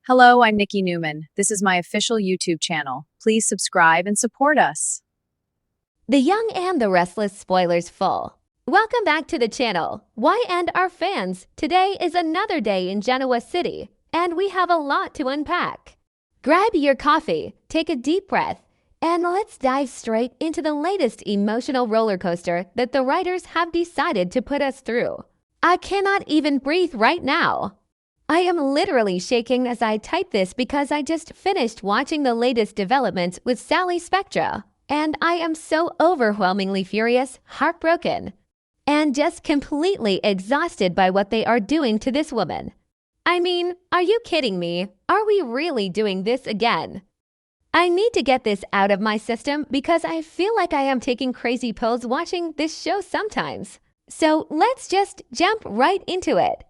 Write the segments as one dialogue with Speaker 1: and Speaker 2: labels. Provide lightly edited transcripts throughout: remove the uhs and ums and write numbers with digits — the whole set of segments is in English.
Speaker 1: Hello, I'm Nikki Newman. This is my official YouTube channel. Please subscribe and support us.
Speaker 2: The Young and the Restless spoilers full. Welcome back to the channel. Y&R fans, today is another day in Genoa City, and we have a lot to unpack. Grab your coffee, take a deep breath, and let's dive straight into the latest emotional roller coaster that the writers have decided to put us through. I cannot even breathe right now. I am literally shaking as I type this because I just finished watching the latest developments with Sally Spectra, and I am so overwhelmingly furious, heartbroken, and just completely exhausted by what they are doing to this woman. I mean, are you kidding me? Are we really doing this again? I need to get this out of my system because I feel like I am taking crazy pills watching this show sometimes. So let's just jump right into it.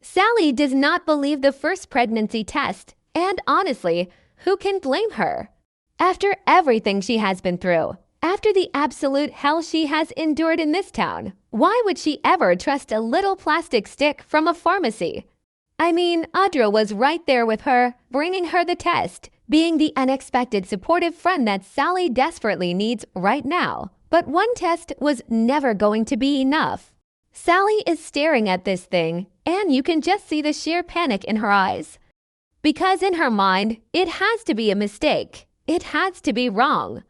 Speaker 2: Sally does not believe the first pregnancy test, and honestly, who can blame her? After everything she has been through, after the absolute hell she has endured in this town, why would she ever trust a little plastic stick from a pharmacy? I mean, Audra was right there with her, bringing her the test, being the unexpected supportive friend that Sally desperately needs right now. But one test was never going to be enough. Sally is staring at this thing, and you can just see the sheer panic in her eyes. Because in her mind, it has to be a mistake. It has to be wrong.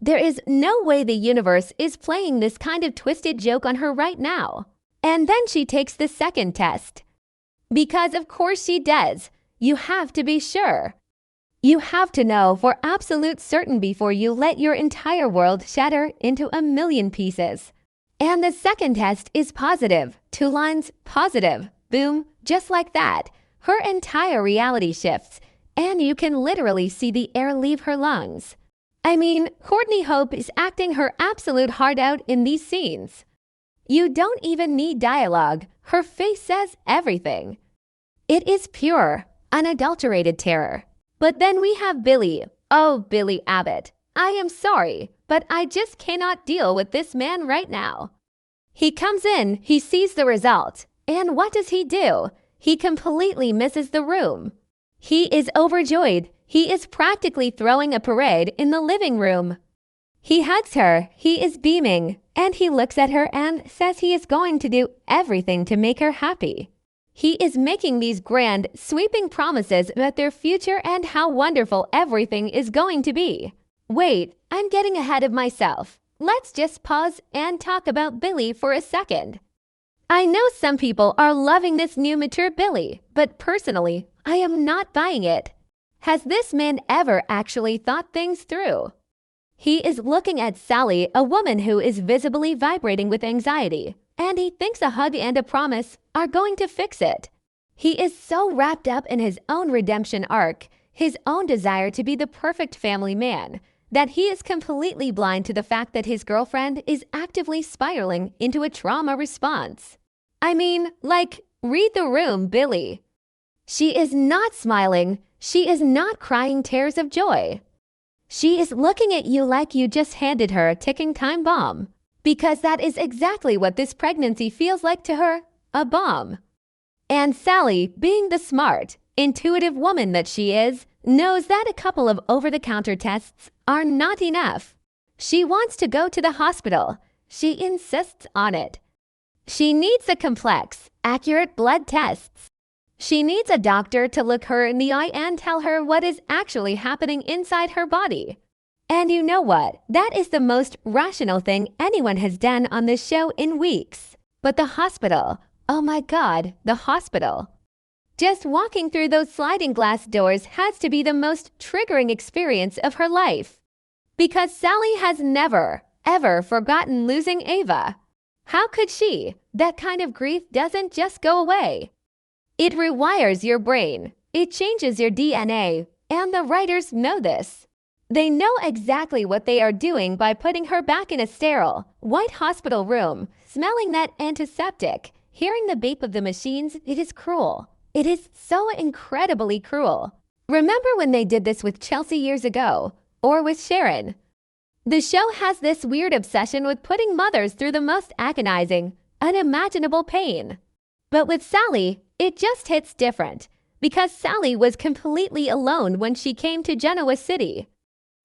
Speaker 2: There is no way the universe is playing this kind of twisted joke on her right now. And then she takes the second test. Because of course she does. You have to be sure. You have to know for absolute certain before you let your entire world shatter into a million pieces. And the second test is positive. 2 lines, positive. Boom, just like that. Her entire reality shifts, and you can literally see the air leave her lungs. I mean, Courtney Hope is acting her absolute heart out in these scenes. You don't even need dialogue. Her face says everything. It is pure, unadulterated terror. But then we have Billy. Oh, Billy Abbott. I am sorry, but I just cannot deal with this man right now. He comes in, he sees the result, and what does he do? He completely misses the room. He is overjoyed. He is practically throwing a parade in the living room. He hugs her, he is beaming, and he looks at her and says he is going to do everything to make her happy. He is making these grand, sweeping promises about their future and how wonderful everything is going to be. Wait, I'm getting ahead of myself. Let's just pause and talk about Billy for a second. I know some people are loving this new mature Billy, but personally, I am not buying it. Has this man ever actually thought things through? He is looking at Sally, a woman who is visibly vibrating with anxiety, and he thinks a hug and a promise are going to fix it. He is so wrapped up in his own redemption arc, his own desire to be the perfect family man, that he is completely blind to the fact that his girlfriend is actively spiraling into a trauma response. I mean, like, read the room, Billy. She is not smiling. She is not crying tears of joy. She is looking at you like you just handed her a ticking time bomb. Because that is exactly what this pregnancy feels like to her, a bomb. And Sally, being the smart, intuitive woman that she is, knows that a couple of over-the-counter tests are not enough. She wants to go to the hospital. She insists on it. She needs the complex, accurate blood tests. She needs a doctor to look her in the eye and tell her what is actually happening inside her body. And you know what? That is the most rational thing anyone has done on this show in weeks. But the hospital, oh my God, the hospital. Just walking through those sliding glass doors has to be the most triggering experience of her life. Because Sally has never, ever forgotten losing Ava. How could she? That kind of grief doesn't just go away. It rewires your brain. It changes your DNA. And the writers know this. They know exactly what they are doing by putting her back in a sterile, white hospital room, smelling that antiseptic, hearing the beep of the machines. It is cruel. It is so incredibly cruel. Remember when they did this with Chelsea years ago? Or with Sharon? The show has this weird obsession with putting mothers through the most agonizing, unimaginable pain. But with Sally, it just hits different. because Sally was completely alone when she came to Genoa City.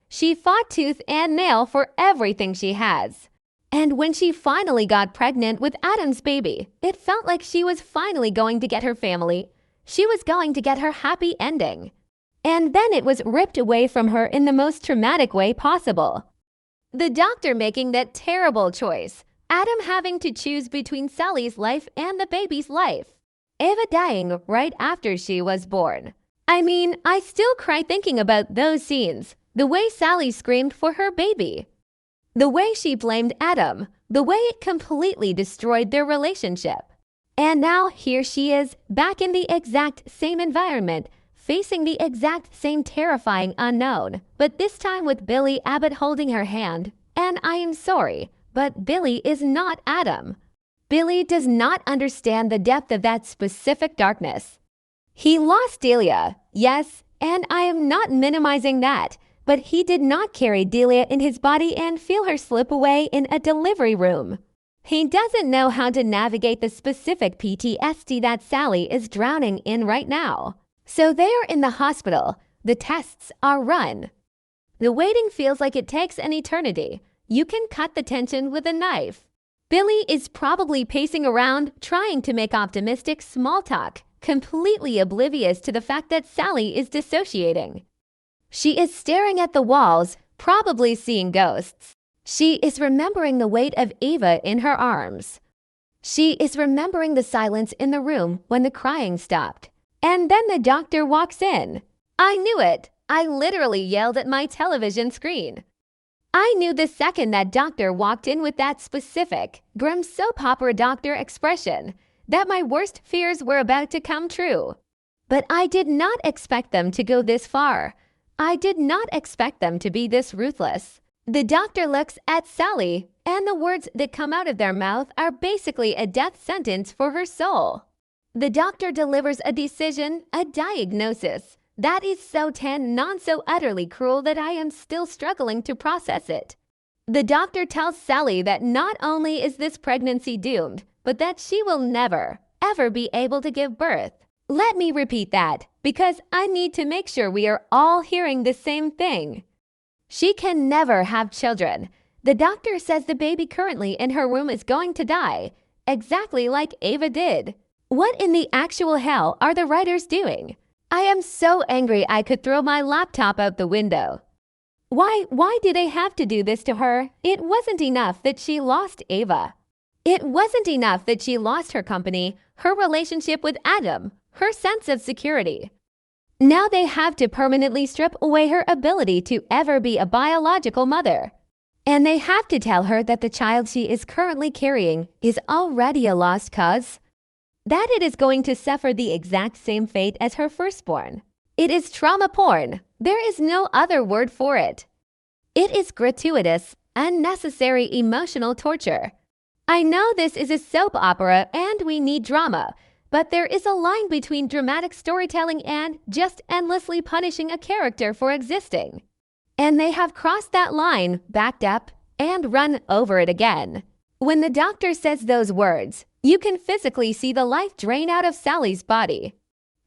Speaker 2: She fought tooth and nail for everything she has. And when she finally got pregnant with Adam's baby, it felt like she was finally going to get her family. She was going to get her happy ending. And then it was ripped away from her in the most traumatic way possible. The doctor making that terrible choice, Adam having to choose between Sally's life and the baby's life. Eva dying right after she was born. I mean, I still cry thinking about those scenes. The way Sally screamed for her baby. The way she blamed Adam. The way it completely destroyed their relationship. And now here she is, back in the exact same environment, facing the exact same terrifying unknown, but this time with Billy Abbott holding her hand. And I am sorry, but Billy is not Adam. Billy does not understand the depth of that specific darkness. He lost Delia, yes, and I am not minimizing that, but he did not carry Delia in his body and feel her slip away in a delivery room. He doesn't know how to navigate the specific PTSD that Sally is drowning in right now. So they are in the hospital. The tests are run. The waiting feels like it takes an eternity. You can cut the tension with a knife. Billy is probably pacing around, trying to make optimistic small talk, completely oblivious to the fact that Sally is dissociating. She is staring at the walls, probably seeing ghosts. She is remembering the weight of Eva in her arms. She is remembering the silence in the room when the crying stopped. And then the doctor walks in. I knew it. I literally yelled at my television screen. I knew the second that doctor walked in with that specific, grim soap opera doctor expression, that my worst fears were about to come true. But I did not expect them to go this far. I did not expect them to be this ruthless. The doctor looks at Sally, and the words that come out of their mouth are basically a death sentence for her soul. The doctor delivers a decision, a diagnosis, that is so so utterly cruel that I am still struggling to process it. The doctor tells Sally that not only is this pregnancy doomed, but that she will never, ever be able to give birth. Let me repeat that, because I need to make sure we are all hearing the same thing. She can never have children. The doctor says the baby currently in her womb is going to die, exactly like Eva did. What in the actual hell are the writers doing? I am so angry I could throw my laptop out the window. Why do they have to do this to her? It wasn't enough that she lost Eva. It wasn't enough that she lost her company, her relationship with Adam, her sense of security. Now they have to permanently strip away her ability to ever be a biological mother. And they have to tell her that the child she is currently carrying is already a lost cause. That it is going to suffer the exact same fate as her firstborn. It is trauma porn. There is no other word for it. It is gratuitous, unnecessary emotional torture. I know this is a soap opera and we need drama, but there is a line between dramatic storytelling and just endlessly punishing a character for existing. And they have crossed that line, backed up, and run over it again. When the doctor says those words, you can physically see the life drain out of Sally's body.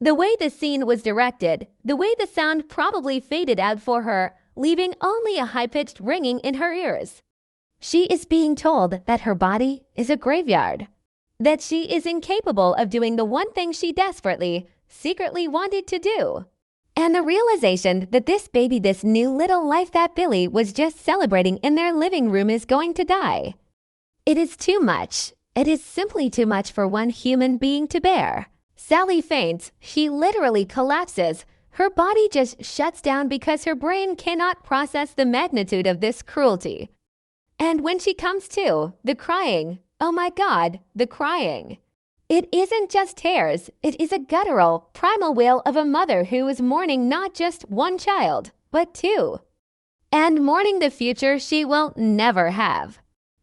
Speaker 2: The way the scene was directed, the way the sound probably faded out for her, leaving only a high-pitched ringing in her ears. She is being told that her body is a graveyard, that she is incapable of doing the one thing she desperately, secretly wanted to do. And the realization that this baby, this new little life that Billy was just celebrating in their living room is going to die. It is too much. It is simply too much for one human being to bear. Sally faints. She literally collapses. Her body just shuts down because her brain cannot process the magnitude of this cruelty. And when she comes to, the crying, oh my God, the crying. It isn't just tears. It is a guttural, primal wail of a mother who is mourning not just one child, but two. And mourning the future she will never have.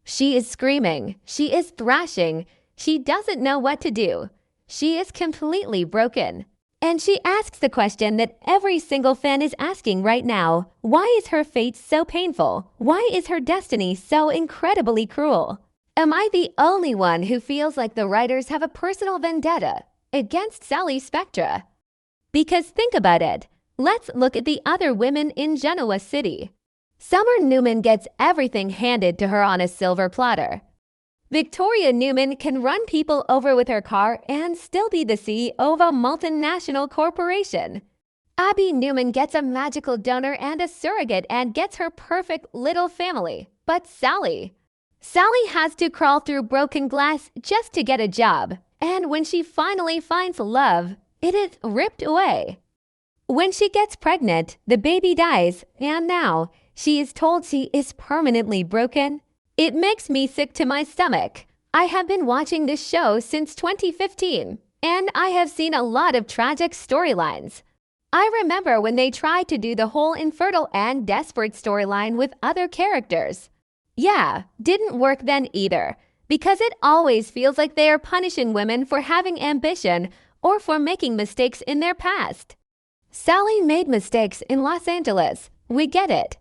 Speaker 2: She is screaming. She is thrashing. She doesn't know what to do. She is completely broken. And she asks the question that every single fan is asking right now. Why is her fate so painful? Why is her destiny so incredibly cruel? Am I the only one who feels like the writers have a personal vendetta against Sally Spectra? Because think about it. Let's look at the other women in Genoa City. Summer Newman gets everything handed to her on a silver platter. Victoria Newman can run people over with her car and still be the CEO of a multinational corporation. Abby Newman gets a magical donor and a surrogate and gets her perfect little family. But Sally has to crawl through broken glass just to get a job. And when she finally finds love, it is ripped away. When she gets pregnant, the baby dies, and now she is told she is permanently broken. It makes me sick to my stomach. I have been watching this show since 2015, and I have seen a lot of tragic storylines. I remember when they tried to do the whole infertile and desperate storyline with other characters. Yeah, didn't work then either, because it always feels like they are punishing women for having ambition or for making mistakes in their past. Sally made mistakes in Los Angeles. We get it.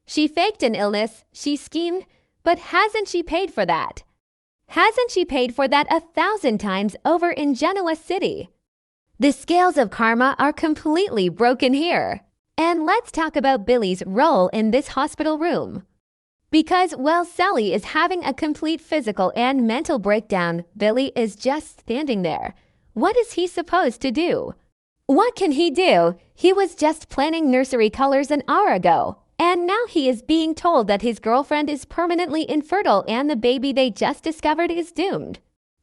Speaker 2: She faked an illness, she schemed, but hasn't she paid for that? Hasn't she paid for that 1,000 times over in Genoa City? The scales of karma are completely broken here. And let's talk about Billy's role in this hospital room. Because while Sally is having a complete physical and mental breakdown, Billy is just standing there. What is he supposed to do? What can he do? He was just planning nursery colors an hour ago. And now he is being told that his girlfriend is permanently infertile and the baby they just discovered is doomed.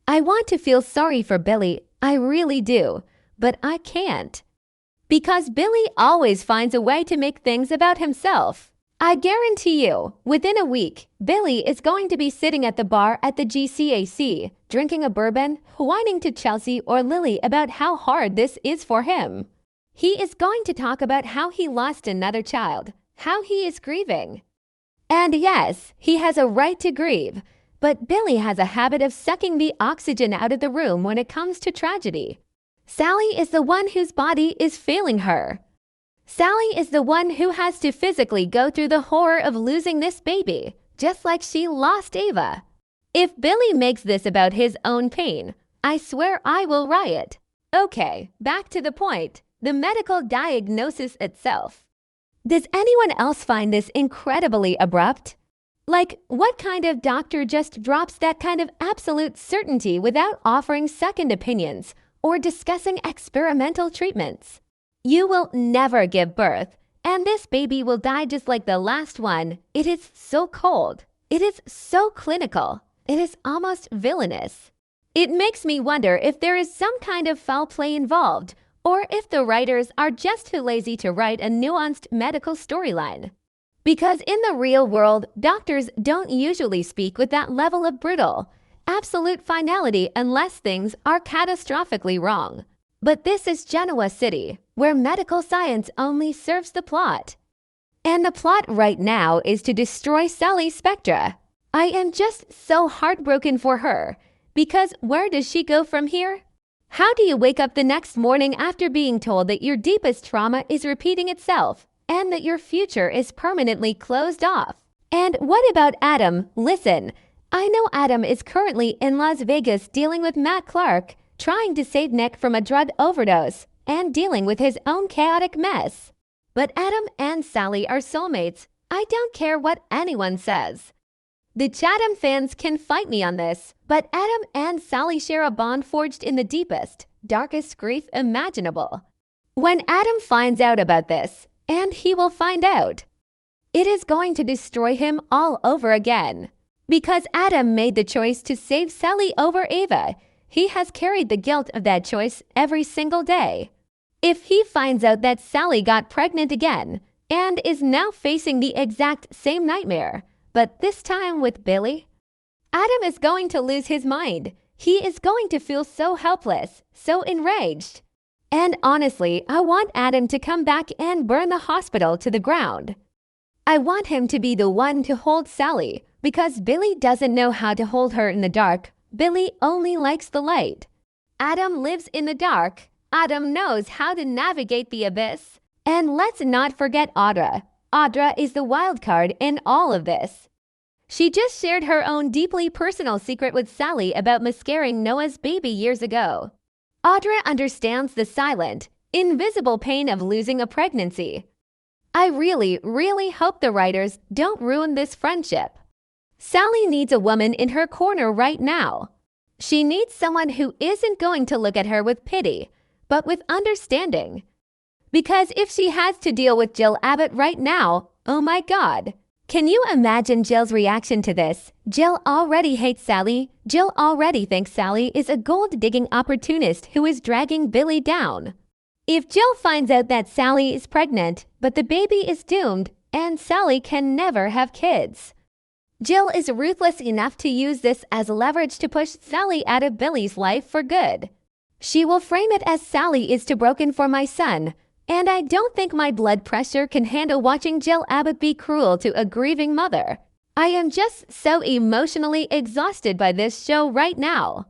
Speaker 2: I want to feel sorry for Billy, I really do. But I can't. Because Billy always finds a way to make things about himself. I guarantee you, within a week, Billy is going to be sitting at the bar at the GCAC, drinking a bourbon, whining to Chelsea or Lily about how hard this is for him. He is going to talk about how he lost another child, how he is grieving. And yes, he has a right to grieve, but Billy has a habit of sucking the oxygen out of the room when it comes to tragedy. Sally is the one whose body is failing her. Sally is the one who has to physically go through the horror of losing this baby, just like she lost Ava. If Billy makes this about his own pain, I swear I will riot. Okay, back to the point, the medical diagnosis itself. Does anyone else find this incredibly abrupt? Like, what kind of doctor just drops that kind of absolute certainty without offering second opinions or discussing experimental treatments? You will never give birth, and this baby will die just like the last one. It is so cold. It is so clinical. It is almost villainous. It makes me wonder if there is some kind of foul play involved, or if the writers are just too lazy to write a nuanced medical storyline. Because in the real world, doctors don't usually speak with that level of brutal, absolute finality unless things are catastrophically wrong. But this is Genoa City, where medical science only serves the plot. And the plot right now is to destroy Sally Spectra. I am just so heartbroken for her, because where does she go from here? How do you wake up the next morning after being told that your deepest trauma is repeating itself and that your future is permanently closed off? And what about Adam? Listen, I know Adam is currently in Las Vegas dealing with Matt Clark, trying to save Nick from a drug overdose and dealing with his own chaotic mess. But Adam and Sally are soulmates. I don't care what anyone says. The Chatham fans can fight me on this, but Adam and Sally share a bond forged in the deepest, darkest grief imaginable. When Adam finds out about this, and he will find out, it is going to destroy him all over again. Because Adam made the choice to save Sally over Ava, he has carried the guilt of that choice every single day. If he finds out that Sally got pregnant again and is now facing the exact same nightmare, but this time with Billy, Adam is going to lose his mind. He is going to feel so helpless, so enraged. And honestly, I want Adam to come back and burn the hospital to the ground. I want him to be the one to hold Sally, because Billy doesn't know how to hold her in the dark. Billy only likes the light. Adam lives in the dark. Adam knows how to navigate the abyss. And let's not forget Audra. Audra is the wild card in all of this. She just shared her own deeply personal secret with Sally about miscarrying Noah's baby years ago. Audra understands the silent, invisible pain of losing a pregnancy. I really, really hope the writers don't ruin this friendship. Sally needs a woman in her corner right now. She needs someone who isn't going to look at her with pity, but with understanding. Because if she has to deal with Jill Abbott right now, oh my God. Can you imagine Jill's reaction to this? Jill already hates Sally. Jill already thinks Sally is a gold-digging opportunist who is dragging Billy down. If Jill finds out that Sally is pregnant, but the baby is doomed, and Sally can never have kids. Jill is ruthless enough to use this as leverage to push Sally out of Billy's life for good. She will frame it as Sally is too broken for my son, and I don't think my blood pressure can handle watching Jill Abbott be cruel to a grieving mother. I am just so emotionally exhausted by this show right now.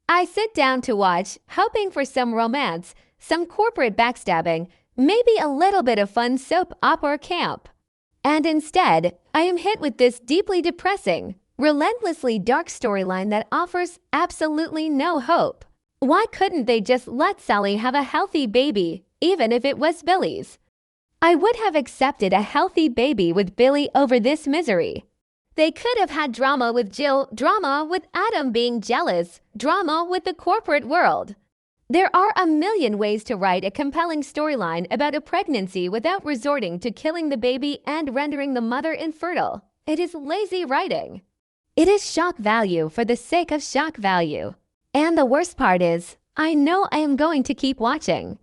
Speaker 2: I sit down to watch, hoping for some romance, some corporate backstabbing, maybe a little bit of fun soap opera camp. And instead, I am hit with this deeply depressing, relentlessly dark storyline that offers absolutely no hope. Why couldn't they just let Sally have a healthy baby, even if it was Billy's? I would have accepted a healthy baby with Billy over this misery. They could have had drama with Jill, drama with Adam being jealous, drama with the corporate world. There are a million ways to write a compelling storyline about a pregnancy without resorting to killing the baby and rendering the mother infertile. It is lazy writing. It is shock value for the sake of shock value. And the worst part is, I know I am going to keep watching.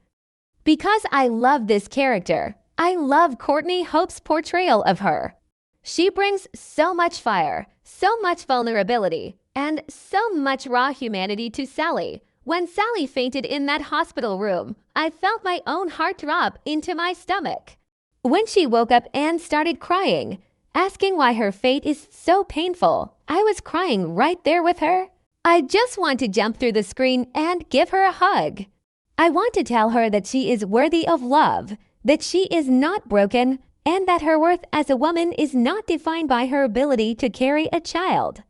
Speaker 2: Because I love this character. I love Courtney Hope's portrayal of her. She brings so much fire, so much vulnerability, and so much raw humanity to Sally. When Sally fainted in that hospital room, I felt my own heart drop into my stomach. When she woke up and started crying, asking why her fate is so painful, I was crying right there with her. I just want to jump through the screen and give her a hug. I want to tell her that she is worthy of love, that she is not broken, and that her worth as a woman is not defined by her ability to carry a child.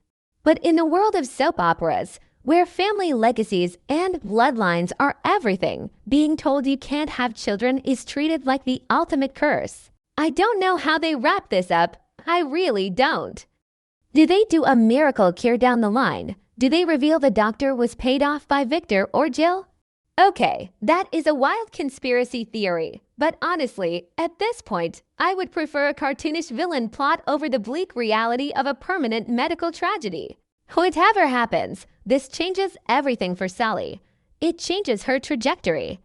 Speaker 2: But in the world of soap operas, where family legacies and bloodlines are everything, being told you can't have children is treated like the ultimate curse. I don't know how they wrap this up. I really don't. Do they do a miracle cure down the line? Do they reveal the doctor was paid off by Victor or Jill? Okay, that is a wild conspiracy theory. But honestly, at this point, I would prefer a cartoonish villain plot over the bleak reality of a permanent medical tragedy. Whatever happens, this changes everything for Sally. It changes her trajectory.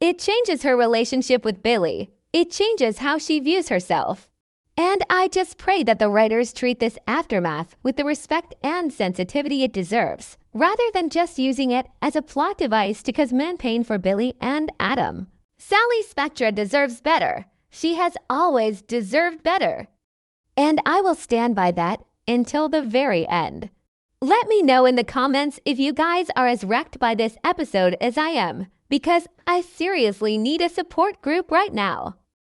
Speaker 2: It changes her relationship with Billy. It changes how she views herself. And I just pray that the writers treat this aftermath with the respect and sensitivity it deserves, rather than just using it as a plot device to cause man pain for Billy and Adam. Sally Spectra deserves better. She has always deserved better. And I will stand by that until the very end. Let me know in the comments if you guys are as wrecked by this episode as I am, because I seriously need a support group right now.